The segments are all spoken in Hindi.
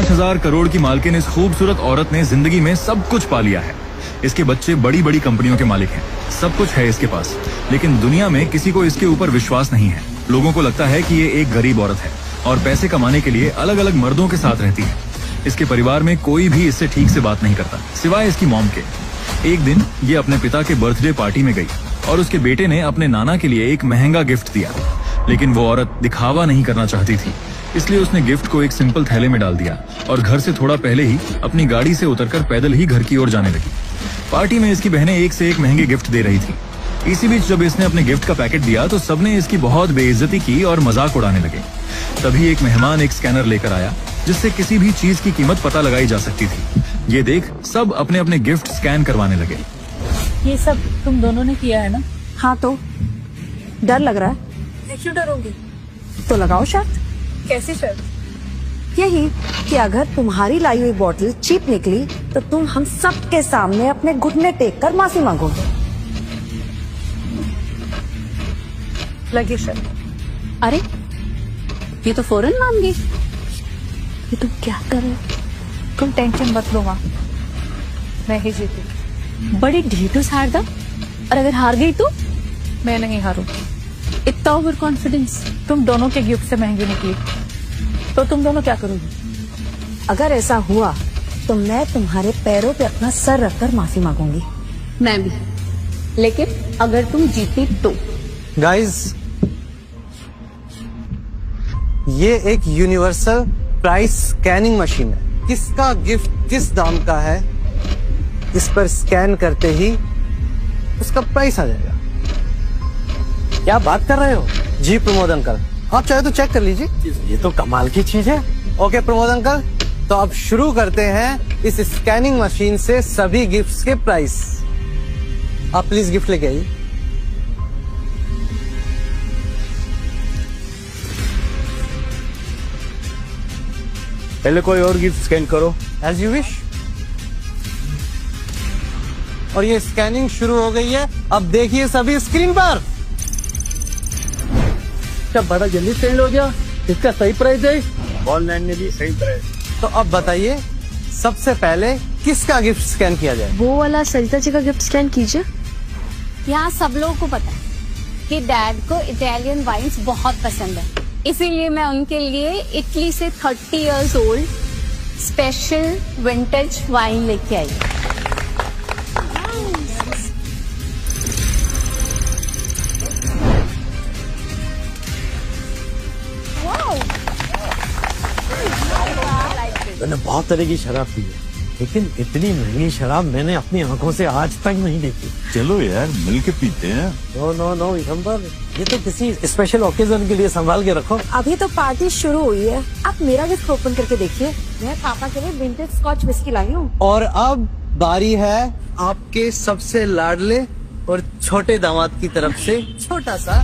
60,000 करोड़ की मालकिन इस खूबसूरत औरत ने जिंदगी में सब कुछ पा लिया है। इसके बच्चे बड़ी बड़ी कंपनियों के मालिक हैं, सब कुछ है इसके पास, लेकिन दुनिया में किसी को इसके ऊपर विश्वास नहीं है। लोगों को लगता है कि ये एक गरीब औरत है और पैसे कमाने के लिए अलग अलग मर्दों के साथ रहती है। इसके परिवार में कोई भी इससे ठीक से बात नहीं करता, सिवाय इसकी मॉम के। एक दिन ये अपने पिता के बर्थडे पार्टी में गई और उसके बेटे ने अपने नाना के लिए एक महंगा गिफ्ट दिया, लेकिन वो औरत दिखावा नहीं करना चाहती थी, इसलिए उसने गिफ्ट को एक सिंपल थैले में डाल दिया और घर से थोड़ा पहले ही अपनी गाड़ी से उतरकर पैदल ही घर की ओर जाने लगी। पार्टी में इसकी बहनें एक से एक महंगे गिफ्ट दे रही थी। इसी बीच जब इसने अपने गिफ्ट का पैकेट दिया तो सबने इसकी बहुत बेइज्जती की और मजाक उड़ाने लगे। तभी एक मेहमान एक स्कैनर लेकर आया जिससे किसी भी चीज की कीमत पता लगाई जा सकती थी। ये देख सब अपने अपने गिफ्ट स्कैन करवाने लगे। ये सब तुम दोनों ने किया है ना? हाँ, तो डर लग रहा है? क्यों डरोगी? तो लगाओ शर्त। कैसी शर्त? यही कि अगर तुम्हारी लाई हुई बोतल चीप निकली तो तुम हम सब के सामने अपने घुटने टेक कर माफी मांगोगे। लगी शर्त। अरे ये तो फौरन मान गई। ये तुम क्या कर रहे हो? तुम टेंशन मत लो माँ, मैं ही जीती। बड़ी ढीठ हो शारदा, और अगर हार गई तो? मैं नहीं हारूं। इतना ओवर कॉन्फिडेंस। तुम दोनों के गिफ्ट से महंगी निकली तो तुम दोनों क्या करोगी? अगर ऐसा हुआ तो मैं तुम्हारे पैरों पे अपना सर रखकर माफी मांगूंगी। मैं भी, लेकिन अगर तुम जीती तो। गाइस, ये एक यूनिवर्सल प्राइस स्कैनिंग मशीन है। किसका गिफ्ट किस दाम का है, इस पर स्कैन करते ही उसका प्राइस आ जाएगा। क्या बात कर रहे हो? जी प्रमोद अंकल, आप चाहे तो चेक कर लीजिए। ये तो कमाल की चीज है। ओके प्रमोद अंकल, तो अब शुरू करते हैं इस स्कैनिंग मशीन से सभी गिफ्ट्स के प्राइस। आप प्लीज गिफ्ट लेके आइए। पहले कोई और गिफ्ट स्कैन करो। As you wish. और ये स्कैनिंग शुरू हो गई है। अब देखिए सभी स्क्रीन पर। क्या बड़ा जल्दी सेंड हो गया? इसका सही प्राइस है? ऑनलाइन में भी सही प्राइस। तो अब बताइए सबसे पहले किसका गिफ्ट स्कैन किया जाए? वो वाला सरिता जी का गिफ्ट स्कैन कीजिए। यहाँ सब लोगों को पता है कि डैड को इटालियन वाइन्स बहुत पसंद है, इसीलिए मैं उनके लिए इटली से 30 years old special vintage wine लेके आई। मैंने बहुत तरह की शराब पी है, लेकिन इतनी महंगी शराब मैंने अपनी आंखों से आज तक नहीं देखी। चलो यार मिल के पीते हैं। नो नो नो विशंबर, ये तो किसी स्पेशल ओकेजन के लिए संभाल के रखो। अभी तो पार्टी शुरू हुई है, आप मेरा गिफ्ट ओपन करके देखिए। मैं पापा के लिए विंटेज स्कॉच विस्की लाई हूँ। और अब बारी है आपके सबसे लाडले और छोटे दामाद की तरफ से छोटा सा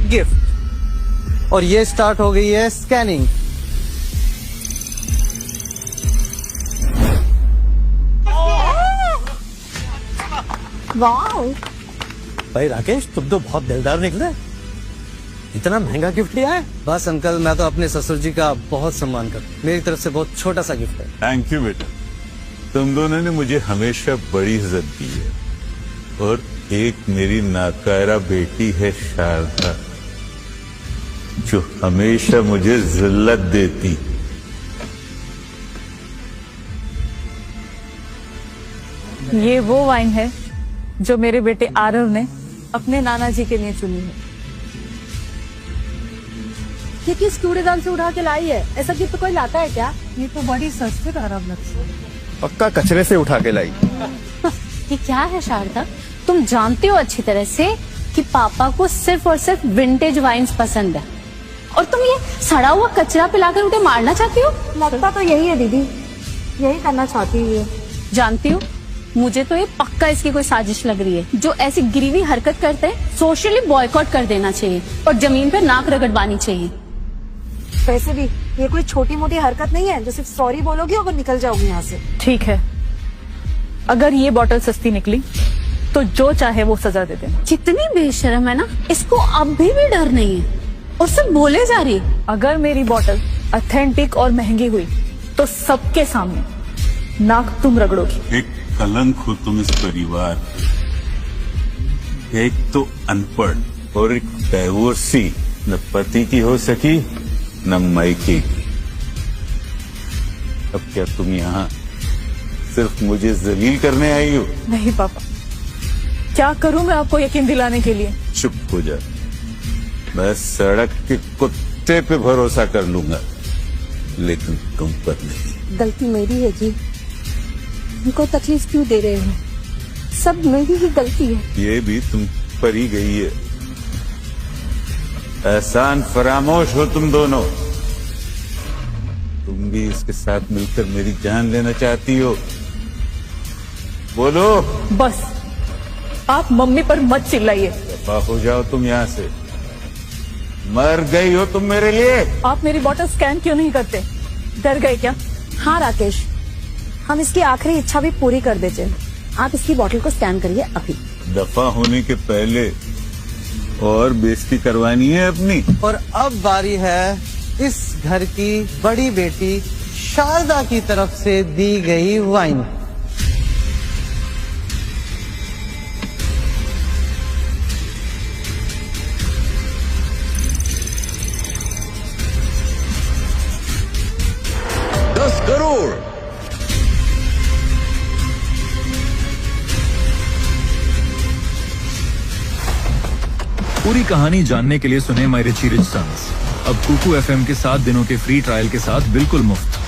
गिफ्ट। और ये स्टार्ट हो गई है स्कैनिंग। वाओ! भाई राकेश, तुम तो बहुत दिलदार निकले। इतना महंगा गिफ्ट लिया है? बस अंकल, मैं तो अपने ससुर जी का बहुत सम्मान करता हूँ। मेरी तरफ से बहुत छोटा सा गिफ्ट है। थैंक यू बेटा, तुम दोनों ने मुझे हमेशा बड़ी इज्जत दी है। और एक मेरी नाकारा बेटी है शारदा, जो हमेशा मुझे जिल्लत देती। ये वो वाइन है जो मेरे बेटे आरव ने अपने नाना जी के लिए चुनी है। ये किस कूड़ेदान से उठा के लाई है? ऐसा गिफ्ट कोई लाता है क्या? ये तो बड़ी सस्ती आरव लगती है। पक्का कचरे से उठा के लाई। ये क्या है शारदा, तुम जानते हो अच्छी तरह से कि पापा को सिर्फ और सिर्फ विंटेज वाइन्स पसंद है, और तुम ये सड़ा हुआ कचरा पिलाकर उन्हें मारना चाहती हो? लगता तो यही है दीदी, यही करना चाहती है। जानती हो, मुझे तो ये पक्का इसकी कोई साजिश लग रही है। जो ऐसी गिरीवी हरकत करते हैं, सोशली बॉयकॉट कर देना चाहिए और जमीन पर नाक रगड़वानी चाहिए। वैसे भी ये कोई छोटी मोटी हरकत नहीं है जो सिर्फ सॉरी बोलोगी और निकल जाओगी यहाँ से। ठीक है, अगर ये बोतल सस्ती निकली तो जो चाहे वो सजा दे देना। कितनी बेशर्म है ना, इसको अब भी डर नहीं है और सब बोले जा रही है। अगर मेरी बोतल ऑथेंटिक और महंगी हुई तो सबके सामने नाक तुम रगड़ोगी। एक कलंक हो तुम इस परिवार पे। एक तो अनपढ़ और एक डाइवोर्सी, न पति की हो सकी न मायके की। अब क्या तुम यहाँ सिर्फ मुझे जलील करने आई हो? नहीं पापा, क्या करूं मैं आपको यकीन दिलाने के लिए? चुप हो जा। मैं सड़क के कुत्ते पे भरोसा कर लूंगा, लेकिन तुम पर नहीं। गलती मेरी है जी, उनको तकलीफ क्यों दे रहे हो? सब मेरी ही गलती है। ये भी तुम पर ही गई है। एहसान फरामोश हो तुम दोनों। तुम भी इसके साथ मिलकर मेरी जान लेना चाहती हो? बोलो। बस आप मम्मी पर मत चिल्लाइए। दफा हो जाओ तुम यहाँ से। मर गई हो तुम मेरे लिए। आप मेरी बॉटल स्कैन क्यों नहीं करते? डर गए क्या? हाँ राकेश, हम इसकी आखिरी इच्छा भी पूरी कर देते। आप इसकी बोतल को स्कैन करिए अभी। दफा होने के पहले और बेइज्जती करवानी है अपनी। और अब बारी है इस घर की बड़ी बेटी शारदा की तरफ से दी गई वाइन। पूरी कहानी जानने के लिए सुने माय रिची रिच सन्स अब कुकू एफएम के 7 दिनों के फ्री ट्रायल के साथ बिल्कुल मुफ्त।